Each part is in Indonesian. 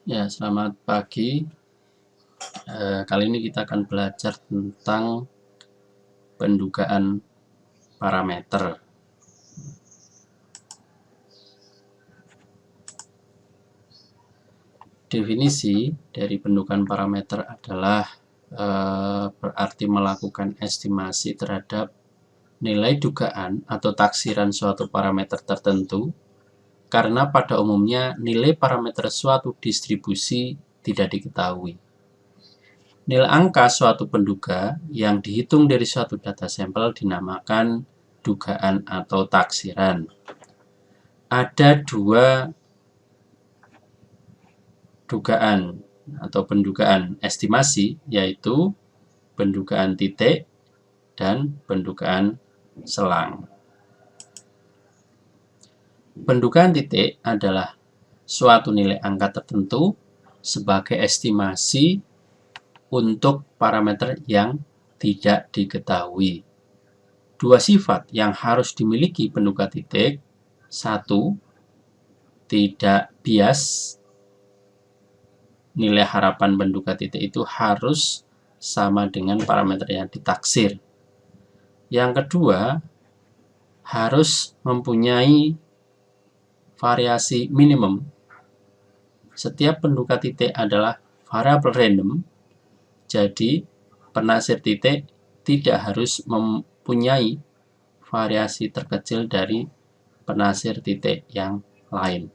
Ya, selamat pagi. Kali ini kita akan belajar tentang pendugaan parameter. Definisi dari pendugaan parameter adalah berarti melakukan estimasi terhadap nilai dugaan atau taksiran suatu parameter tertentu, karena pada umumnya nilai parameter suatu distribusi tidak diketahui. Nilai angka suatu penduga yang dihitung dari suatu data sampel dinamakan dugaan atau taksiran. Ada dua dugaan atau pendugaan estimasi, yaitu pendugaan titik dan pendugaan selang. Pendugaan titik adalah suatu nilai angka tertentu sebagai estimasi untuk parameter yang tidak diketahui. Dua sifat yang harus dimiliki penduga titik: satu, tidak bias. Nilai harapan penduga titik itu harus sama dengan parameter yang ditaksir. Yang kedua, harus mempunyai variasi minimum. Setiap penduga titik adalah variabel random, jadi penaksir titik tidak harus mempunyai variasi terkecil dari penaksir titik yang lain.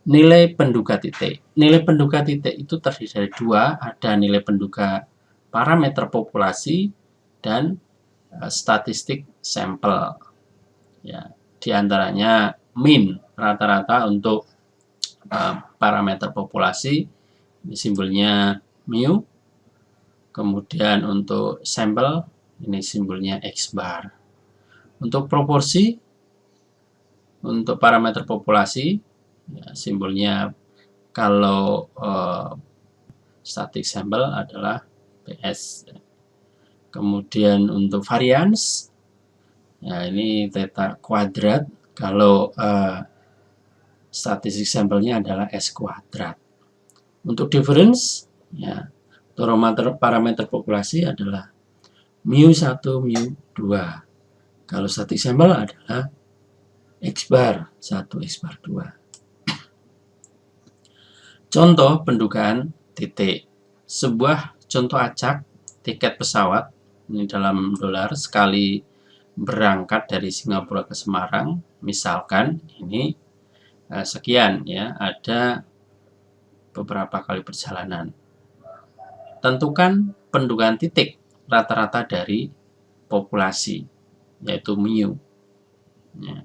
Nilai penduga titik. Nilai penduga titik itu terdiri dari dua, ada nilai penduga parameter populasi dan statistik sampel. Ya, di antaranya min, rata-rata untuk parameter populasi, ini simbolnya mu. Kemudian untuk sampel, ini simbolnya X bar. Untuk proporsi, untuk parameter populasi, ya, simbolnya kalau static sampel adalah PS. Kemudian untuk variance, ya ini theta kuadrat. Kalau statistik sampelnya adalah S kuadrat. Untuk difference, ya, parameter populasi adalah mu1, mu2. Kalau static sampel adalah X bar 1, X bar 2. Contoh pendugaan titik. Sebuah contoh acak tiket pesawat, ini dalam dolar, sekali berangkat dari Singapura ke Semarang, misalkan ini sekian, ya, ada beberapa kali perjalanan. Tentukan pendugaan titik rata-rata dari populasi, yaitu mu. Ya.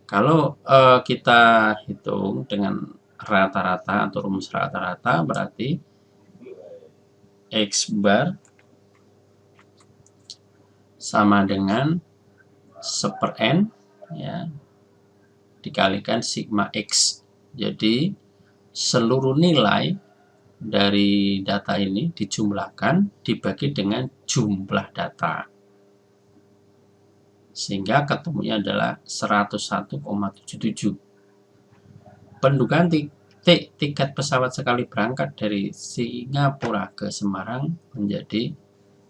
Kalau kita hitung dengan rata-rata atau rumus rata-rata, berarti X bar sama dengan 1/n, ya, dikalikan sigma X. Jadi seluruh nilai dari data ini dijumlahkan dibagi dengan jumlah data, sehingga ketemunya adalah 101,77. Pendugaan tiket pesawat sekali berangkat dari Singapura ke Semarang menjadi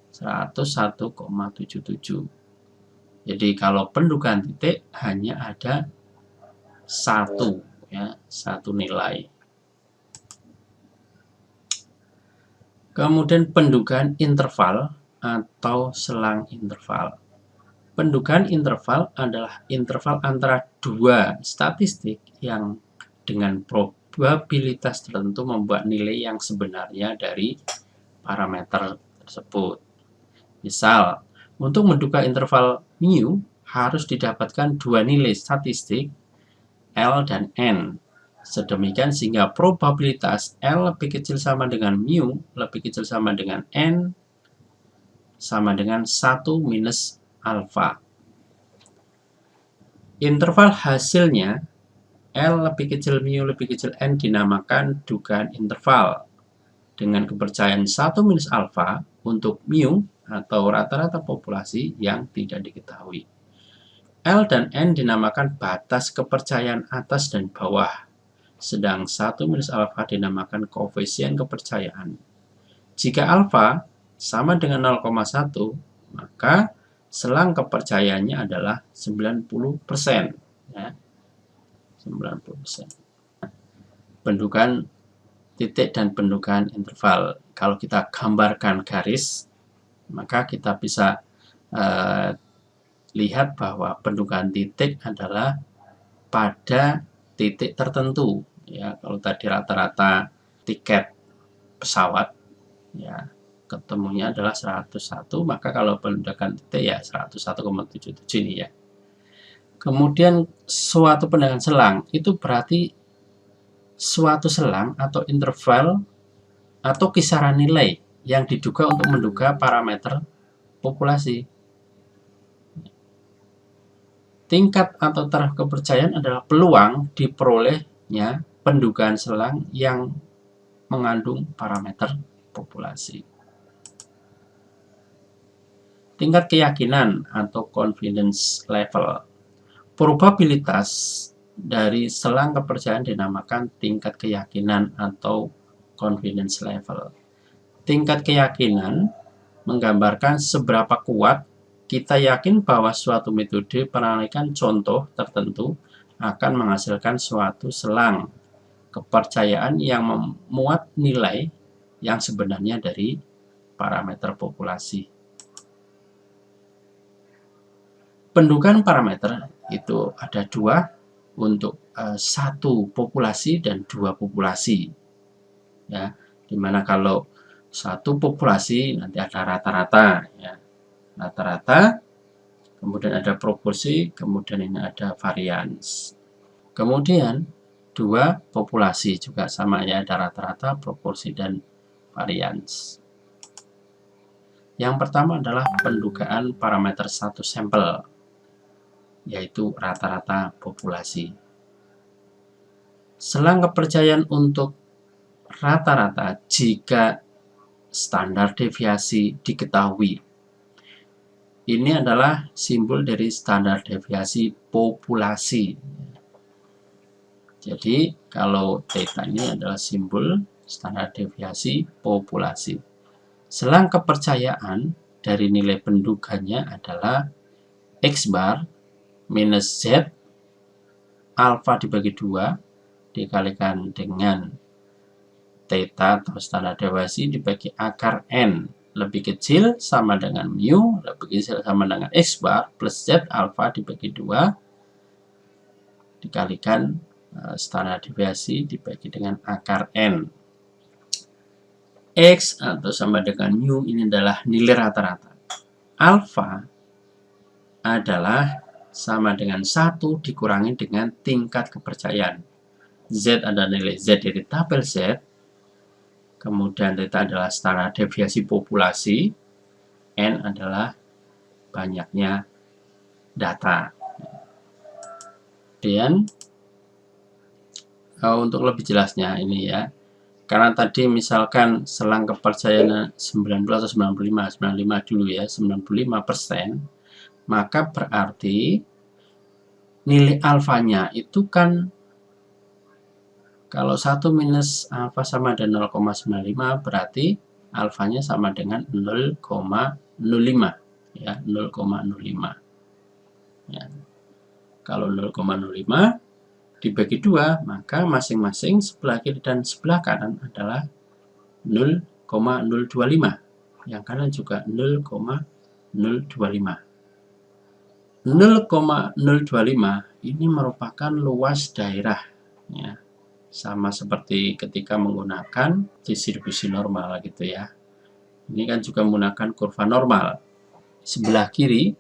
101,77. Jadi kalau pendugaan titik hanya ada satu, ya, satu nilai. Kemudian pendugaan interval atau selang interval. Pendugaan interval adalah interval antara dua statistik yang dengan probabilitas tertentu membuat nilai yang sebenarnya dari parameter tersebut. Misal, untuk menduga interval mu harus didapatkan dua nilai statistik L dan N. Sedemikian sehingga probabilitas L lebih kecil sama dengan mu lebih kecil sama dengan N sama dengan 1 minus alfa. Interval hasilnya L lebih kecil mu lebih kecil N dinamakan dugaan interval dengan kepercayaan 1 minus alfa untuk mu atau rata-rata populasi yang tidak diketahui. L dan N dinamakan batas kepercayaan atas dan bawah, sedang 1 minus alfa dinamakan koefisien kepercayaan. Jika alfa sama dengan 0,1, maka selang kepercayaannya adalah 90%. Ya, 90%. Pendudukan titik dan pendudukan interval. Kalau kita gambarkan garis, maka kita bisa lihat bahwa pendudukan titik adalah pada titik tertentu. Ya, kalau tadi rata-rata tiket pesawat, ya ketemunya adalah 101, maka kalau pendudukan titik ya 101,77 ini ya. Kemudian suatu pendudukan selang itu berarti suatu selang atau interval atau kisaran nilai yang diduga untuk menduga parameter populasi. Tingkat atau taraf kepercayaan adalah peluang diperolehnya pendugaan selang yang mengandung parameter populasi. Tingkat keyakinan atau confidence level. Probabilitas dari selang kepercayaan dinamakan tingkat keyakinan atau confidence level. Tingkat keyakinan menggambarkan seberapa kuat kita yakin bahwa suatu metode penelitian contoh tertentu akan menghasilkan suatu selang kepercayaan yang memuat nilai yang sebenarnya dari parameter populasi. Pendudukan parameter itu ada dua, untuk satu populasi dan dua populasi. Ya, dimana kalau satu populasi nanti ada rata-rata, ya, rata-rata, kemudian ada proporsi, kemudian ini ada varians. Kemudian dua populasi juga sama, ya, ada rata-rata, proporsi, dan varians. Yang pertama adalah pendugaan parameter satu sampel, yaitu rata-rata populasi. Selang kepercayaan untuk rata-rata jika standar deviasi diketahui. Ini adalah simbol dari standar deviasi populasi. Jadi kalau theta ini adalah simbol standar deviasi populasi. Selang kepercayaan dari nilai pendudukannya adalah X bar minus Z alfa dibagi 2 dikalikan dengan theta atau standar deviasi dibagi akar N lebih kecil sama dengan mu, lebih kecil sama dengan X bar plus Z alfa dibagi 2 dikalikan standar deviasi dibagi dengan akar N. X atau sama dengan mu ini adalah nilai rata-rata. Alfa adalah sama dengan 1 dikurangi dengan tingkat kepercayaan. Z adalah nilai Z dari tabel Z. Kemudian theta adalah standar deviasi populasi. N adalah banyaknya data. Kemudian untuk lebih jelasnya ini ya, karena tadi misalkan selang kepercayaan 90 atau 95 dulu ya, 95%, maka berarti nilai alfanya itu kan kalau 1 minus alfa sama dengan 0,95 berarti alfanya sama dengan 0,05 ya, 0,05 ya. Kalau 0,05 dibagi 2, maka masing-masing sebelah kiri dan sebelah kanan adalah 0,025. Yang kanan juga 0,025. 0,025 ini merupakan luas daerah ya. Sama seperti ketika menggunakan distribusi normal gitu ya. Ini kan juga menggunakan kurva normal. Sebelah kiri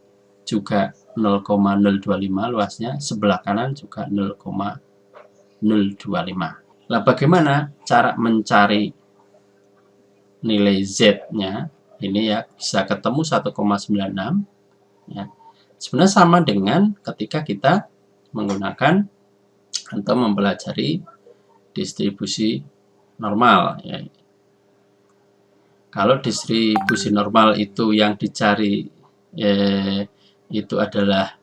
juga 0,025 luasnya, sebelah kanan juga 0,025. Nah, bagaimana cara mencari nilai Z-nya? Ini ya, bisa ketemu 1,96 ya. Sebenarnya sama dengan ketika kita menggunakan atau mempelajari distribusi normal ya. Kalau distribusi normal itu yang dicari itu adalah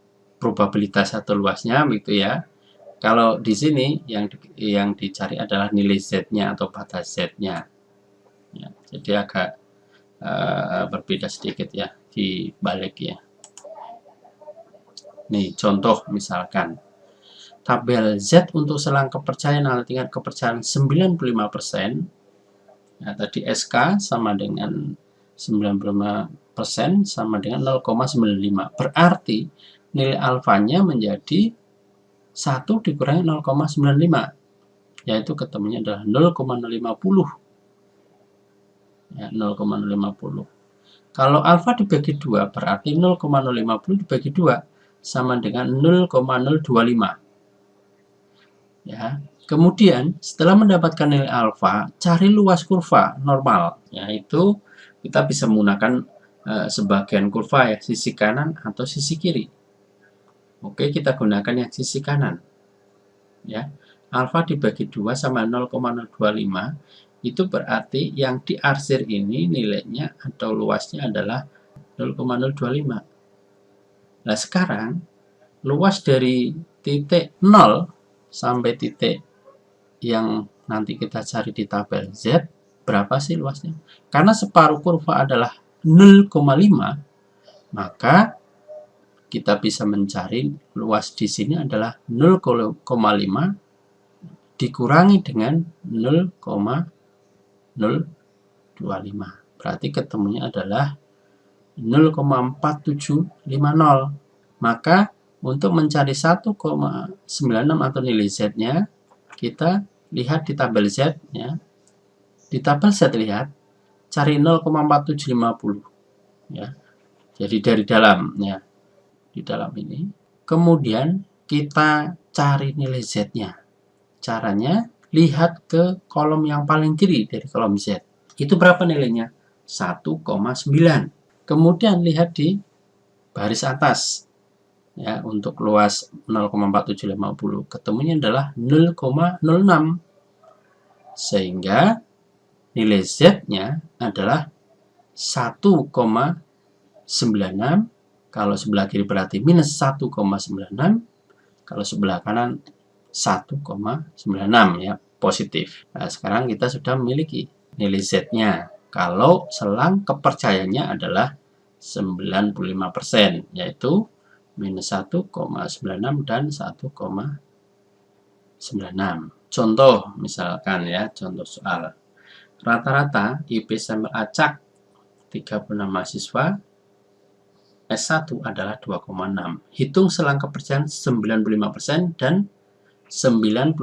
probabilitas satu luasnya begitu ya. Kalau di sini yang dicari adalah nilai Z-nya atau batas Z-nya. Ya, jadi agak berbeda sedikit ya dibalik ya. Nih contoh misalkan tabel Z untuk selang kepercayaan tingkat kepercayaan 95%. Nah, tadi SK sama dengan 95% sama dengan 0,95. Berarti nilai alfanya menjadi 1 dikurangi 0,95. Yaitu ketemunya adalah 0,050. Ya, 0,050. Kalau alfa dibagi 2 berarti 0,050 dibagi 2 sama dengan 0,025. Ya. Kemudian setelah mendapatkan nilai alfa, cari luas kurva normal, yaitu kita bisa menggunakan sebagian kurva ya, sisi kanan atau sisi kiri. Oke, kita gunakan yang sisi kanan. Ya. Alfa dibagi 2 sama 0,025 itu berarti yang diarsir ini nilainya atau luasnya adalah 0,025. Nah, sekarang luas dari titik 0 sampai titik yang nanti kita cari di tabel Z, berapa sih luasnya? Karena separuh kurva adalah 0,5, maka kita bisa mencari luas di sini adalah 0,5 dikurangi dengan 0,025. Berarti ketemunya adalah 0,4750. Maka untuk mencari 1,96 atau nilai Z-nya, kita lihat di tabel Z ya. Di tabel Z lihat cari 0,4750 ya. Jadi dari dalam ya. Di dalam ini. Kemudian kita cari nilai Z-nya. Caranya lihat ke kolom yang paling kiri dari kolom Z. Itu berapa nilainya? 1,9. Kemudian lihat di baris atas. Ya, untuk luas 0,4750 ketemunya adalah 0,06. Sehingga nilai Z-nya adalah 1,96. Kalau sebelah kiri berarti minus 1,96. Kalau sebelah kanan 1,96 ya, positif. Nah, sekarang kita sudah memiliki nilai Z-nya. Kalau selang kepercayaannya adalah 95%, yaitu minus 1,96 dan 1,96. Contoh misalkan ya, contoh soal. Rata-rata IP sampel acak 36 mahasiswa S1 adalah 2,6. Hitung selang kepercayaan 95% dan 99%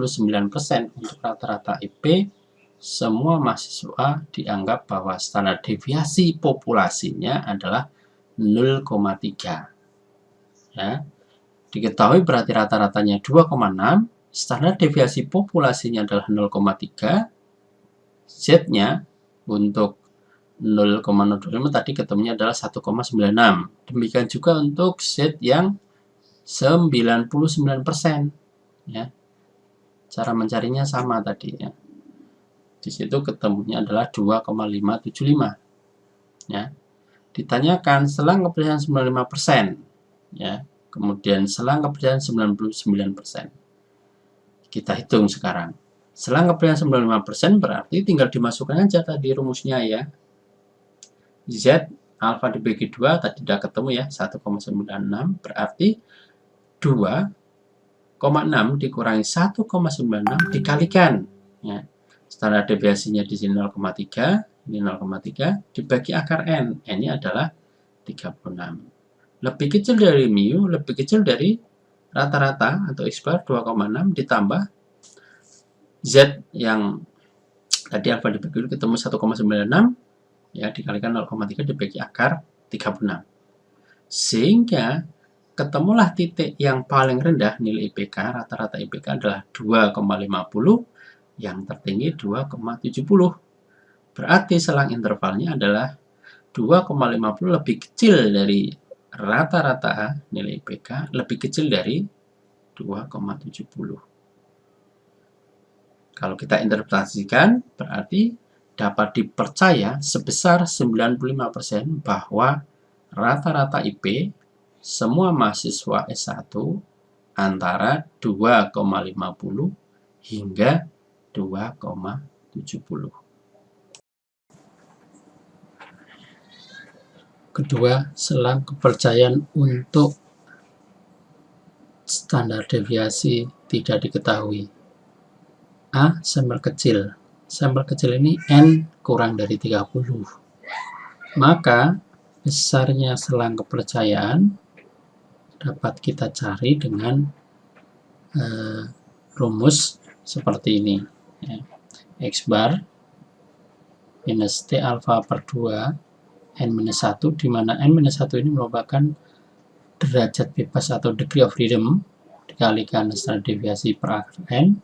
untuk rata-rata IP. Semua mahasiswa dianggap bahwa standar deviasi populasinya adalah 0,3. Ya. Diketahui berarti rata-ratanya 2,6, standar deviasi populasinya adalah 0,3, Z-nya untuk 0,025 tadi ketemunya adalah 1,96. Demikian juga untuk Z yang 99%. Ya. Cara mencarinya sama tadi ya. Di situ ketemunya adalah 2,575. Ya. Ditanyakan selang kepercayaan 95%. Ya. Kemudian selang kepercayaan 99%. Kita hitung sekarang. Selang kepercayaan 95% berarti tinggal dimasukkan aja tadi rumusnya ya. Z alfa dibagi 2 tadi sudah ketemu ya, 1,96 berarti 2,6 dikurangi 1,96 dikalikan ya. Standar deviasinya di sini 0,3, ini 0,3 dibagi akar n. N-nya adalah 36. Lebih kecil dari mu, lebih kecil dari rata-rata atau X bar 2,6 ditambah Z yang tadi alfa dibagi 2 ketemu 1,96 ya, dikalikan 0,3 dibagi akar 36. Sehingga ketemulah titik yang paling rendah nilai IPK, rata-rata IPK adalah 2,50, yang tertinggi 2,70. Berarti selang intervalnya adalah 2,50 lebih kecil dari rata-rata nilai IPK, lebih kecil dari 2,70. Kalau kita interpretasikan, berarti dapat dipercaya sebesar 95% bahwa rata-rata IP semua mahasiswa S1 antara 2,50 hingga 2,70. Kedua, selang kepercayaan untuk standar deviasi tidak diketahui. A. Sampel kecil. Sampel kecil ini N kurang dari 30. Maka besarnya selang kepercayaan dapat kita cari dengan rumus seperti ini. X bar minus T alfa per 2 N-1, di mana N-1 ini merupakan derajat bebas atau degree of freedom dikalikan standar deviasi per akar N,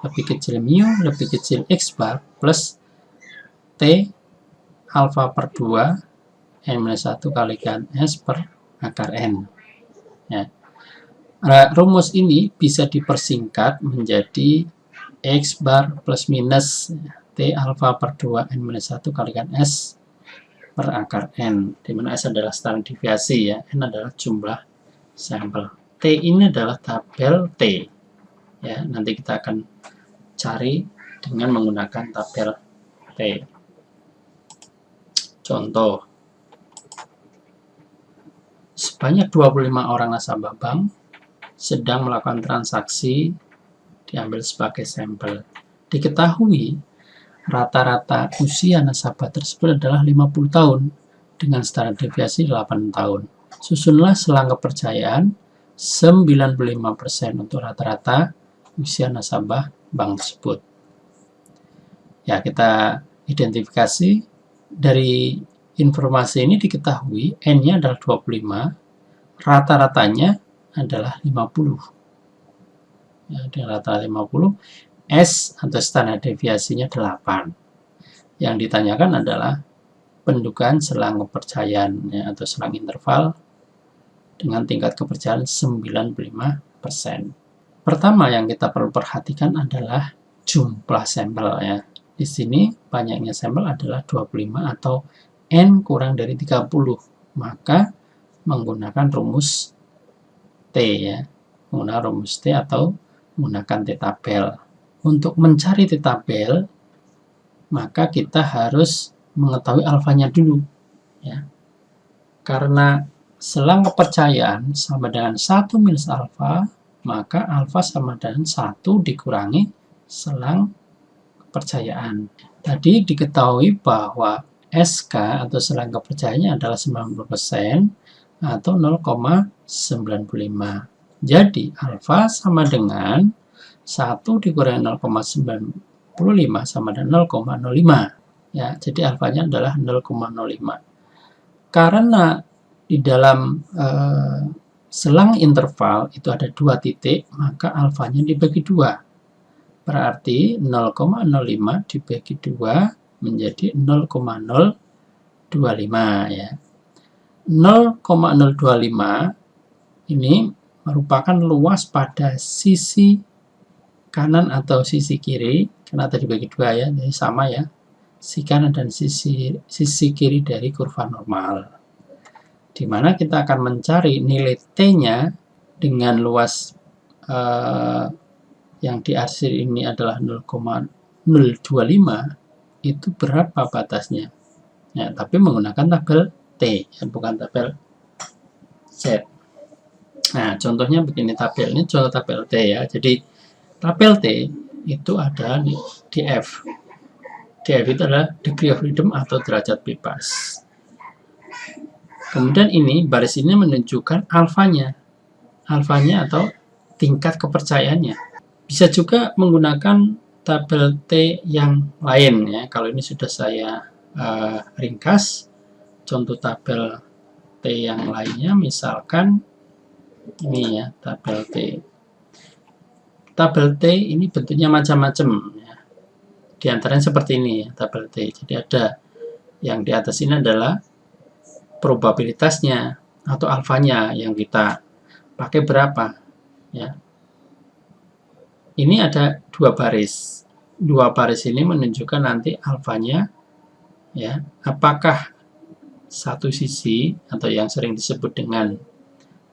lebih kecil mu, lebih kecil X bar, plus T alfa per 2 N-1 kalikan S per akar N. Ya. Rumus ini bisa dipersingkat menjadi X bar plus minus T alfa per 2 N-1 kalikan S per akar N, di mana S adalah standar deviasi, ya, N adalah jumlah sampel. T ini adalah tabel T. Ya, nanti kita akan cari dengan menggunakan tabel T. Contoh, sebanyak 25 orang nasabah bank sedang melakukan transaksi diambil sebagai sampel. Diketahui rata-rata usia nasabah tersebut adalah 50 tahun dengan standar deviasi 8 tahun. Susunlah selang kepercayaan 95% untuk rata-rata usia nasabah bank tersebut. Ya, kita identifikasi dari informasi ini diketahui N-nya adalah 25, rata-ratanya adalah 50. Ya, rata-rata 50, S atau standar deviasinya 8. Yang ditanyakan adalah pendudukan selang kepercayaan, ya, atau selang interval dengan tingkat kepercayaan 95%. Pertama yang kita perlu perhatikan adalah jumlah sampel, ya. Di sini banyaknya sampel adalah 25 atau N kurang dari 30. Maka menggunakan rumus T, ya. Menggunakan rumus T atau menggunakan T tabel. Untuk mencari T tabel, maka kita harus mengetahui alfanya dulu, ya. Karena selang kepercayaan sama dengan 1 minus alfa, maka alfa sama dengan 1 dikurangi selang kepercayaan. Tadi diketahui bahwa SK atau selang kepercayaannya adalah 90% atau 0,95. Jadi alfa sama dengan 1 dikurangi 0,95 sama dengan 0,05. Ya, jadi alfanya adalah 0,05. Karena di dalam selang interval itu ada 2 titik, maka alfanya dibagi 2. Berarti 0,05 dibagi 2 menjadi 0,025, ya. 0,025 ini merupakan luas pada sisi kanan atau sisi kiri, karena tadi dibagi 2, ya, jadi sama, ya, sisi kanan dan sisi kiri dari kurva normal. Di mana kita akan mencari nilai T-nya dengan luas yang diarsir ini adalah 0,025, itu berapa batasnya? Ya, tapi menggunakan tabel T, ya, bukan tabel Z. Nah, contohnya begini tabelnya, contoh tabel T, ya. Jadi tabel T itu ada di F. DF itu adalah degree of freedom atau derajat bebas. Kemudian ini baris ini menunjukkan alfanya atau tingkat kepercayaannya. Bisa juga menggunakan tabel T yang lain, ya. Kalau ini sudah saya ringkas. Contoh tabel T yang lainnya misalkan ini, ya, tabel T. Tabel T ini bentuknya macam-macam, ya. Di antaranya seperti ini, ya, tabel T. Jadi ada yang di atas ini adalah probabilitasnya atau alfanya yang kita pakai berapa, ya. Ini ada 2 baris. 2 baris ini menunjukkan nanti alfanya, ya, apakah satu sisi atau yang sering disebut dengan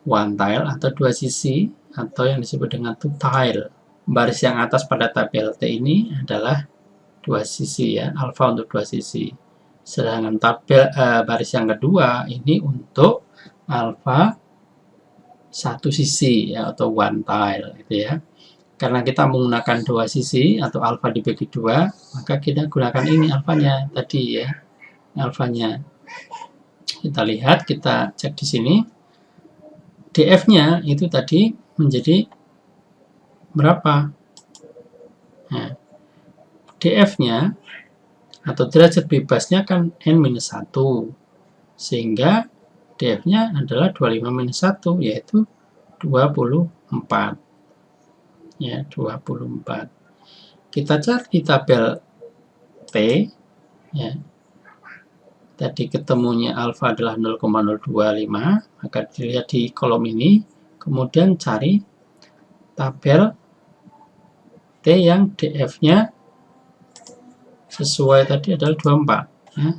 one tile atau dua sisi, atau yang disebut dengan two tile. Baris yang atas pada tabel T ini adalah dua sisi ya, alfa untuk dua sisi. Sedangkan baris yang kedua ini untuk alfa satu sisi ya, atau one tile gitu ya. Karena kita menggunakan dua sisi atau alfa dibagi dua, maka kita gunakan ini alfanya tadi ya, alfanya. Kita lihat, kita cek di sini. DF-nya itu tadi menjadi berapa? Nah, DF-nya atau derajat bebasnya kan N-1, sehingga DF-nya adalah 25-1, yaitu 24. Ya, 24. Kita cari di tabel T, ya. Tadi ketemunya alfa adalah 0,025, maka dilihat di kolom ini, kemudian cari tabel T yang DF-nya sesuai tadi adalah 24. Ya.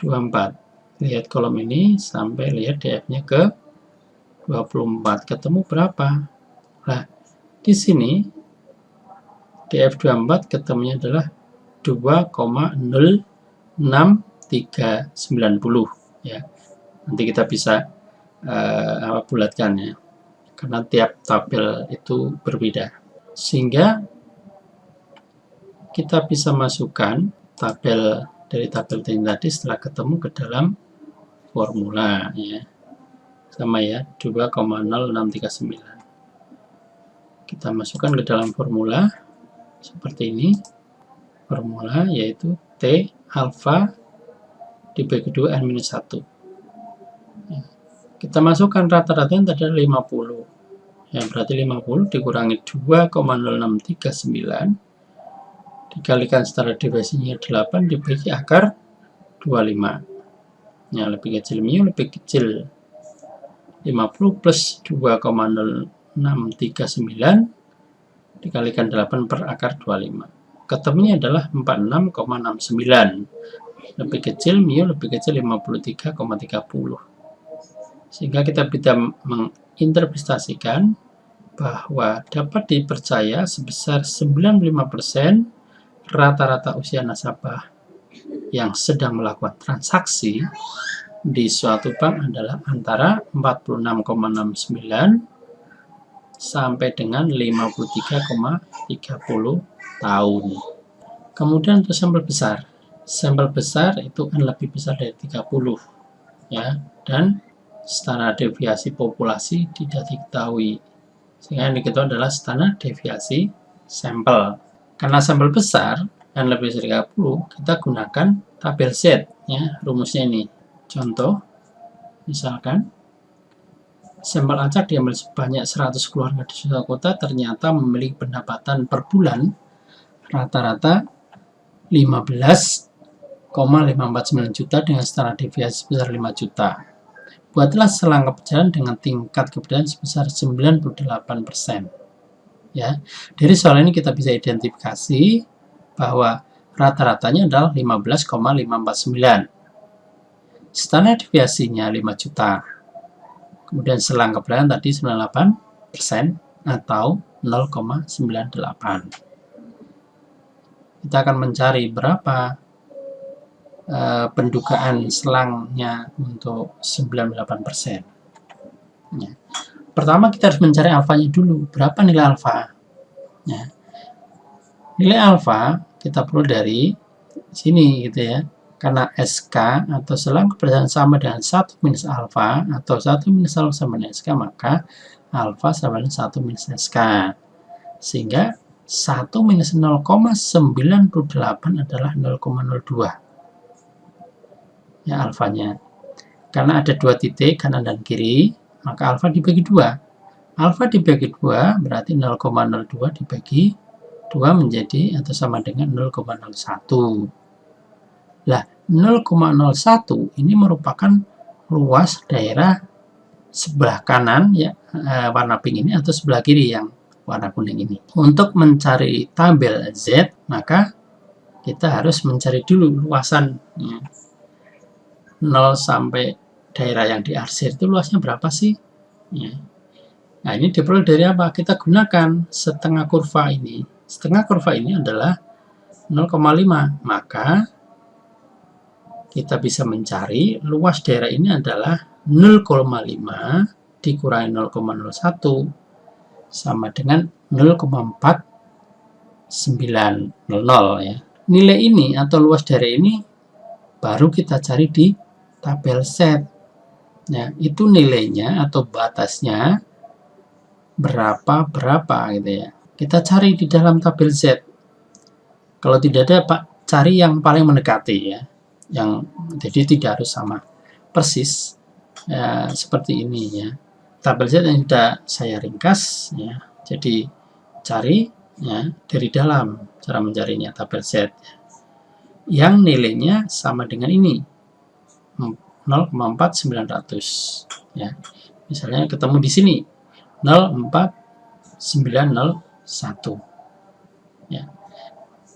24. Lihat kolom ini sampai lihat DF-nya ke 24. Ketemu berapa? Nah, di sini DF24 ketemunya adalah 2,06390 ya. Nanti kita bisa bulatkan ya, karena tiap tabel itu berbeda, sehingga kita bisa masukkan tabel dari tabel tadi setelah ketemu ke dalam formula ya, sama ya, 2,0639. Kita masukkan ke dalam formula seperti ini. Formula yaitu T alfa dibagi 2 N-1. Kita masukkan rata-ratanya tadi 50. Ya, berarti 50 dikurangi 2,0639 dikalikan secara deviasinya 8 dibagi akar 25. Ya, lebih kecil mu lebih kecil 50 plus 2,0639 dikalikan 8 per akar 25. Ketemunya adalah 46,69. Lebih kecil mu lebih kecil 53,30. Sehingga kita bisa menginterpretasikan bahwa dapat dipercaya sebesar 95% rata-rata usia nasabah yang sedang melakukan transaksi di suatu bank adalah antara 46,69 sampai dengan 53,30 tahun. Kemudian untuk sampel besar. Sampel besar itu kan lebih besar dari 30 ya, dan standar deviasi populasi tidak diketahui. Sehingga yang diketahui adalah standar deviasi sampel. Karena sampel besar dan lebih dari 30, kita gunakan tabel Z ya, rumusnya ini. Contoh, misalkan sampel acak diambil sebanyak 100 keluarga di suatu kota ternyata memiliki pendapatan per bulan rata-rata 15,549 juta dengan standar deviasi sebesar 5 juta. Buatlah selang kepercayaan dengan tingkat kepercayaan sebesar 98%. Ya, dari soal ini kita bisa identifikasi bahwa rata-ratanya adalah 15,549. Standar deviasinya 5 juta. Kemudian selang kepercayaan tadi 98% atau 0,98. Kita akan mencari berapa pendugaan selangnya untuk 98%. Ya. Pertama kita harus mencari alfanya dulu. Berapa nilai alfa? Ya. Nilai alfa kita perlu dari sini gitu ya. Karena SK atau selang kepercayaan sama dengan 1 minus alfa atau 1 minus alfa sama dengan SK, maka alfa sama dengan 1 minus SK. Sehingga 1 minus 0,98 adalah 0,02. Ya, alfanya. Karena ada dua titik kanan dan kiri, maka alfa dibagi 2. Alfa dibagi 2 berarti 0,02 dibagi 2 menjadi atau sama dengan 0,01. Nah, 0,01 ini merupakan luas daerah sebelah kanan ya, warna pink ini, atau sebelah kiri yang warna kuning ini. Untuk mencari tabel Z, maka kita harus mencari dulu luasan ya. 0 sampai daerah yang diarsir itu luasnya berapa sih? Ya. Nah, ini diperoleh dari apa? Kita gunakan setengah kurva ini. Setengah kurva ini adalah 0,5. Maka kita bisa mencari luas daerah ini adalah 0,5 dikurangi 0,01 sama dengan 0,4900 ya. Nilai ini atau luas daerah ini baru kita cari di tabel set. Ya, itu nilainya atau batasnya berapa gitu ya. Kita cari di dalam tabel Z. Kalau tidak ada, Pak, cari yang paling mendekati ya. Jadi tidak harus sama persis ya, seperti ini ya. Tabel Z yang sudah saya ringkas ya. Jadi cari ya dari dalam cara mencarinya tabel Z yang nilainya sama dengan ini 0,4900 ya. Misalnya ketemu di sini 0,4901 ya.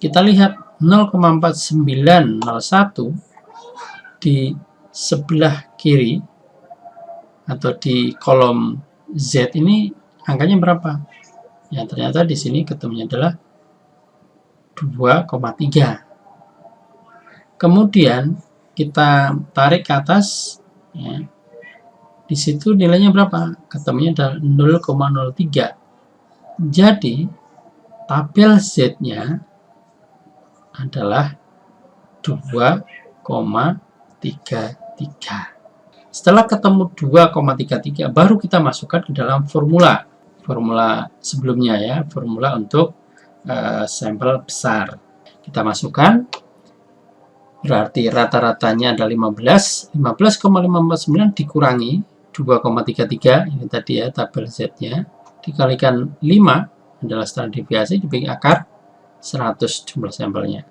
Kita lihat 0,4901 di sebelah kiri atau di kolom Z ini angkanya berapa? Ya, ternyata di sini ketemunya adalah 2,3. Kemudian kita tarik ke atas ya. Di situ nilainya berapa? Ketemunya adalah 0,03. Jadi tabel Z-nya adalah 2,33. Setelah ketemu 2,33 baru kita masukkan ke dalam formula sebelumnya ya, formula untuk sampel besar. Kita masukkan, berarti rata-ratanya ada 15,549 dikurangi 2,33, ini tadi ya tabel Z-nya, dikalikan 5 adalah standar deviasi dibagi akar 100 jumlah sampelnya.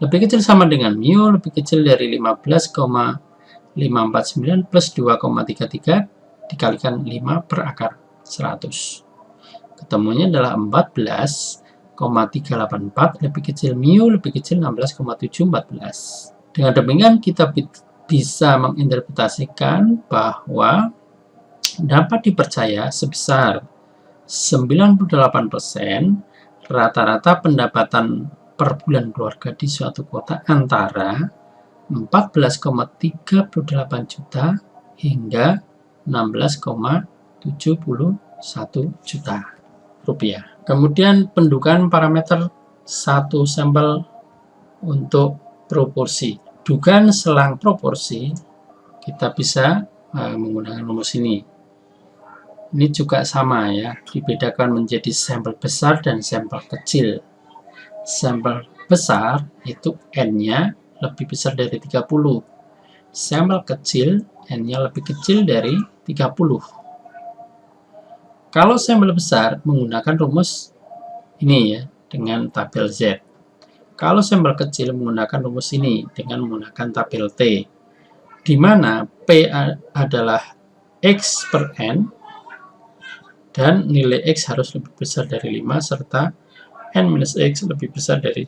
Lebih kecil sama dengan mu, lebih kecil dari 15,549 plus 2,33 dikalikan 5 per akar 100. Ketemunya adalah 14,384 lebih kecil mu, lebih kecil 16,714. Dengan demikian kita bisa menginterpretasikan bahwa dapat dipercaya sebesar 98% rata-rata pendapatan per bulan keluarga di suatu kota antara 14,38 juta hingga 16,71 juta rupiah. Kemudian pendudukan parameter satu sampel untuk proporsi. Dugaan selang proporsi kita bisa menggunakan rumus ini. Ini juga sama ya, dibedakan menjadi sampel besar dan sampel kecil. Sampel besar itu N-nya lebih besar dari 30. Sampel kecil N-nya lebih kecil dari 30. Kalau sampel besar menggunakan rumus ini ya, dengan tabel Z. Kalau sampel kecil menggunakan rumus ini dengan menggunakan tabel T, di mana P adalah X per N, dan nilai X harus lebih besar dari 5, serta N minus X lebih besar dari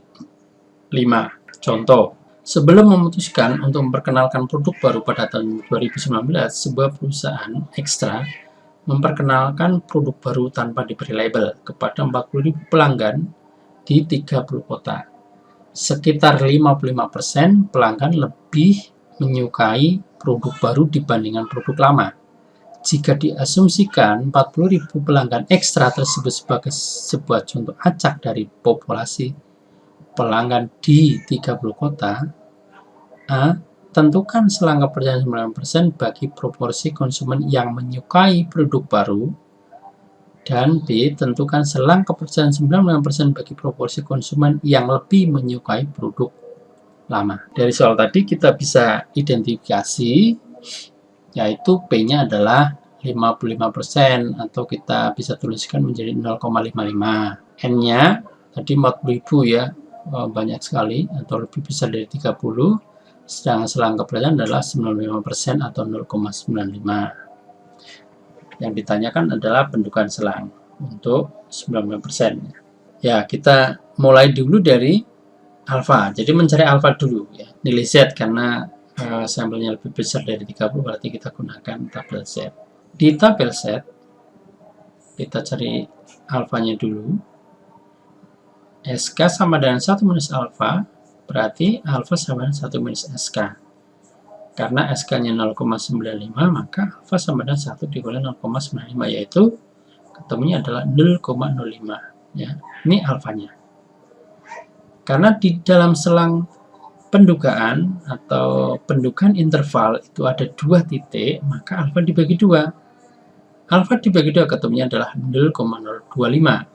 5. Contoh, sebelum memutuskan untuk memperkenalkan produk baru pada tahun 2019, sebuah perusahaan ekstra memperkenalkan produk baru tanpa diberi label kepada 40.000 pelanggan di 30 kota. Sekitar 55% pelanggan lebih menyukai produk baru dibandingkan produk lama. Jika diasumsikan 40.000 pelanggan ekstra tersebut sebagai sebuah contoh acak dari populasi pelanggan di 30 kota, A. Tentukan selang kepercayaan 9% bagi proporsi konsumen yang menyukai produk baru, dan B. Tentukan selang kepercayaan 99% bagi proporsi konsumen yang lebih menyukai produk lama. Dari soal tadi kita bisa identifikasi, yaitu P-nya adalah 55%, atau kita bisa tuliskan menjadi 0,55. N-nya tadi 40.000 ya, banyak sekali atau lebih besar dari 30, sedangkan selang kepercayaan adalah 95% atau 0,95. Yang ditanyakan adalah pendudukan selang untuk 95%. Ya, kita mulai dulu dari alfa. Jadi mencari alfa dulu ya, nilai Z, karena sampelnya lebih besar dari 30 berarti kita gunakan tabel Z. Di tabel set, kita cari alfanya dulu. SK sama dengan 1 minus alfa, berarti alfa sama dengan 1 minus SK. Karena SK-nya 0,95, maka alfa sama dengan 1 dikurangi 0,95, yaitu ketemunya adalah 0,05. Ya, ini alfanya. Karena di dalam selang pendugaan atau pendugaan interval itu ada 2 titik, maka alfa dibagi 2. Alfa dibagi 2 ketemunya adalah 0,025.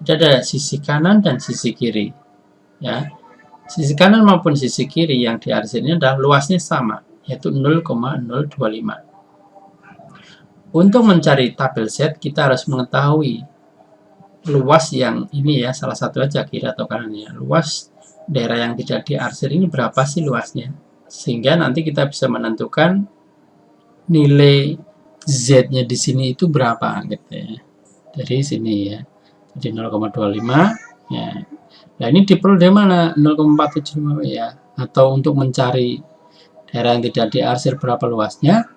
Jadi ada sisi kanan dan sisi kiri. Ya, sisi kanan maupun sisi kiri yang diarsir ini adalah luasnya sama, yaitu 0,025. Untuk mencari tabel set, kita harus mengetahui luas yang ini ya, salah satu aja kiri atau kanannya. Luas daerah yang tidak diarsir ini berapa sih luasnya? Sehingga nanti kita bisa menentukan nilai Z-nya di sini itu berapa gitu ya. Dari sini ya. Jadi 0,25 ya. Nah, ini diperoleh dari mana? 0,475 ya. Atau untuk mencari daerah yang tidak diarsir berapa luasnya,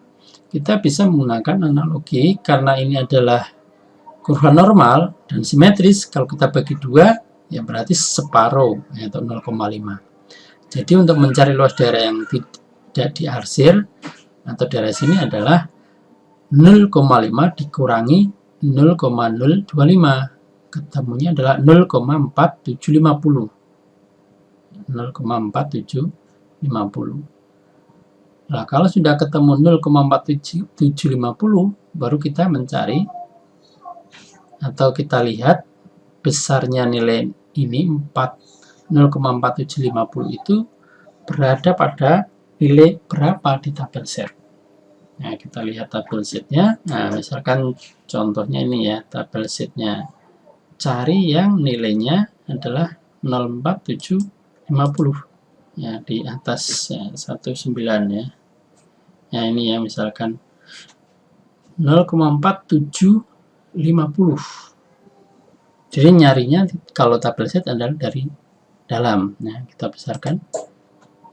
kita bisa menggunakan analogi karena ini adalah kurva normal dan simetris. Kalau kita bagi 2, ya berarti separuh, yaitu 0,5. Jadi untuk mencari luas daerah yang tidak diarsir atau daerah sini adalah 0,5 dikurangi 0,025. Ketemunya adalah 0,4750. 0,4750. Nah, kalau sudah ketemu 0,4750, baru kita mencari atau kita lihat besarnya nilai ini 0,4750 itu berada pada nilai berapa di tabel set. Nah, kita lihat tabel setnya. Nah, misalkan contohnya ini ya, tabel setnya. Cari yang nilainya adalah 0,4750 ya, di atas ya, 19 ya. Nah, ini ya misalkan 0,4750. Jadi nyarinya kalau tabel set adalah dari dalam. Nah, kita besarkan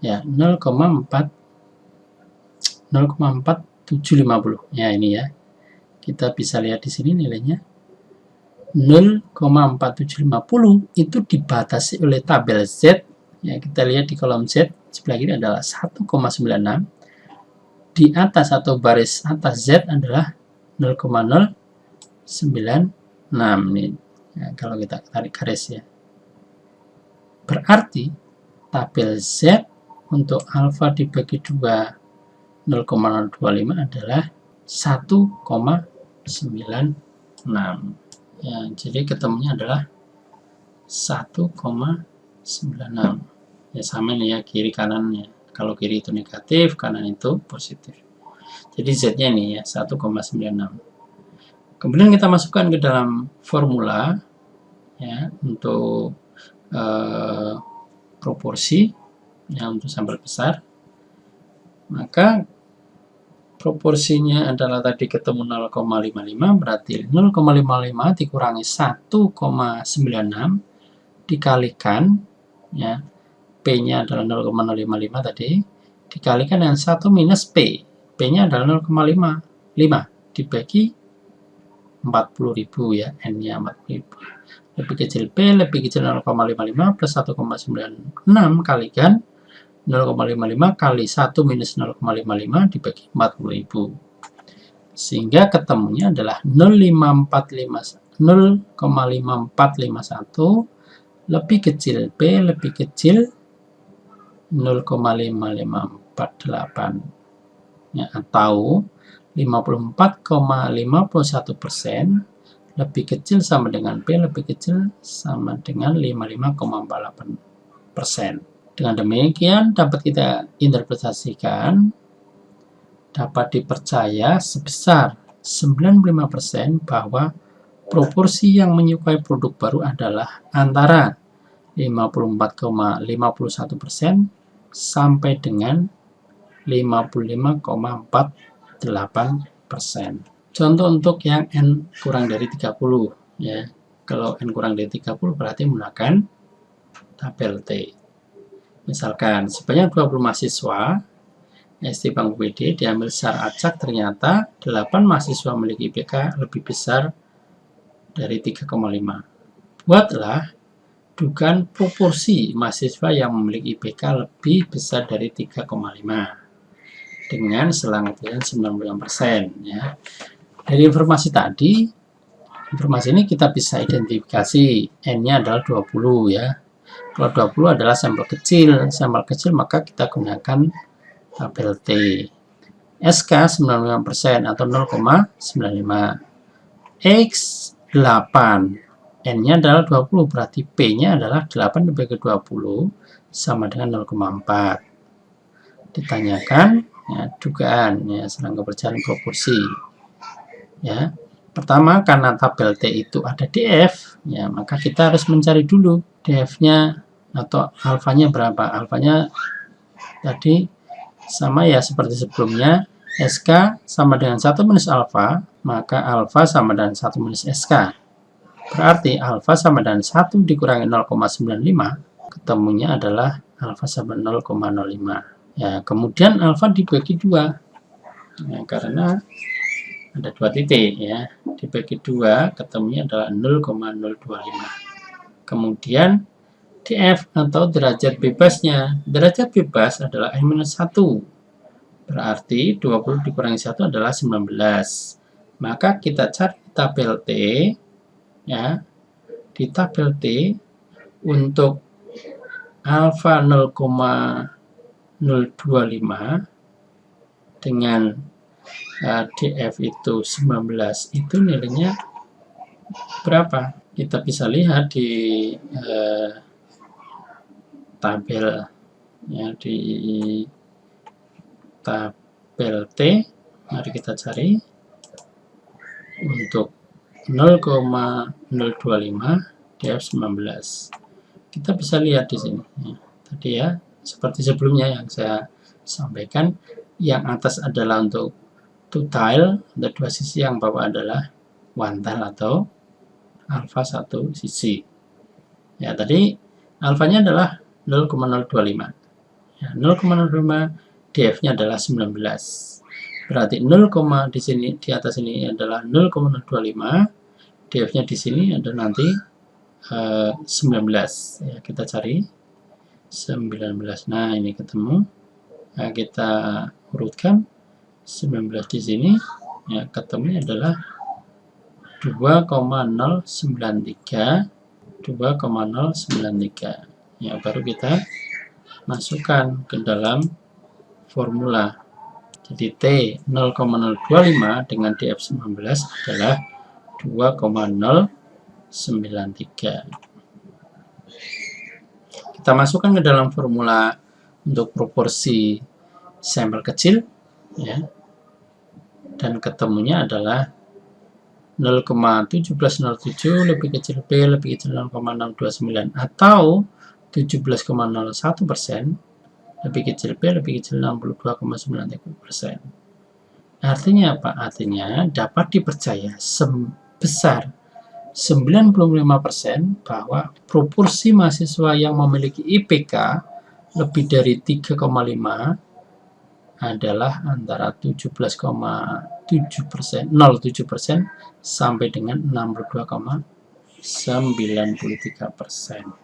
ya 0,4750. Ya, ini ya. Kita bisa lihat di sini nilainya 0,4750 itu dibatasi oleh tabel Z. Ya, kita lihat di kolom Z sebelah kiri adalah 1,96. Di atas atau baris atas Z adalah 0,096 nih. Ya, kalau kita tarik garis ya. Berarti tabel Z untuk alfa dibagi 2 0,025 adalah 1,96. Ya, jadi ketemunya adalah 1,96. Ya, sama nih ya, kiri kanannya. Kalau kiri itu negatif, kanan itu positif. Jadi Z-nya ini ya 1,96. Kemudian kita masukkan ke dalam formula ya untuk proporsi ya untuk sampel besar. Maka proporsinya adalah tadi ketemu 0,55, berarti 0,55 dikurangi 1,96 dikalikan ya, P-nya adalah 0,055 tadi, dikalikan dengan 1 minus P. P-nya adalah 0,5 dibagi 40.000 ya, N-nya 40.000. Lebih kecil P, lebih kecil 0,55 plus 1,96 kalikan 0,55 kali 1 minus 0,55 dibagi 40.000. Sehingga ketemunya adalah 0,5451 lebih kecil P lebih kecil 0,5548 ya, atau 54,51% lebih kecil sama dengan P lebih kecil sama dengan 55,48%. Dengan demikian dapat kita interpretasikan dapat dipercaya sebesar 95% bahwa proporsi yang menyukai produk baru adalah antara 54,51% sampai dengan 55,48%. Contoh untuk yang N kurang dari 30 ya. Kalau N kurang dari 30 berarti menggunakan tabel T. Misalkan sebanyak 20 mahasiswa ST Bangku PD diambil secara acak, ternyata 8 mahasiswa memiliki IPK lebih besar dari 3,5. Buatlah dugaan proporsi mahasiswa yang memiliki IPK lebih besar dari 3,5 dengan selang waktu 95%, ya. Dari informasi tadi, informasi ini kita bisa identifikasi N-nya adalah 20, ya. Kalau 20 adalah sampel kecil maka kita gunakan tabel T. SK 95% atau 0,95. X 8. N-nya adalah 20, berarti P-nya adalah 8 dibagi 20 sama dengan 0,4. Ditanyakan ya, dugaan ya serangga berjalan proporsi. Ya. Pertama, karena tabel T itu ada DF, ya maka kita harus mencari dulu DF-nya atau alfanya berapa. Alfanya tadi sama ya seperti sebelumnya, SK sama dengan 1 minus alfa, maka alfa sama dengan 1 minus SK. Berarti alfa sama dengan 1 dikurangi 0,95, ketemunya adalah alfa sama 0,05. Ya, kemudian alfa dibagi 2. Ya, karena ada 2 titik ya. Dibagi 2, ketemunya adalah 0,025. Kemudian DF atau derajat bebasnya. Derajat bebas adalah N-1. Berarti 20 dikurangi 1 adalah 19. Maka kita cari tabel T, ya. Di tabel T untuk alfa 0,025 dengan DF itu 19, itu nilainya berapa? Kita bisa lihat di tabel ya, di tabel T. Mari kita cari untuk 0,025 DF 19. Kita bisa lihat di sini ya. Tadi ya seperti sebelumnya yang saya sampaikan, yang atas adalah untuk two tile, ada 2 sisi, yang bawah adalah one tile atau alfa 1 sisi. Ya, tadi alfanya adalah 0,025. Ya, 0,025 DF-nya adalah 19. Berarti 0, di sini di atas ini adalah 0,025. DF-nya di sini ada nanti 19. Ya, kita cari 19. Nah, ini ketemu. Nah, kita urutkan 19 di sini. Ya, ketemu adalah 2,093. 2,093. Ya, baru kita masukkan ke dalam formula. Jadi T 0,025 dengan DF 19 adalah 2,093. Kita masukkan ke dalam formula untuk proporsi sampel kecil, ya. Dan ketemunya adalah 0,1707 lebih kecil P lebih kecil 0,629 atau 17,01% lebih kecil P lebih kecil 62,93%. Artinya apa? Artinya dapat dipercaya sebesar 95% bahwa proporsi mahasiswa yang memiliki IPK lebih dari 3,5 adalah antara 17,07% sampai dengan 62,93%.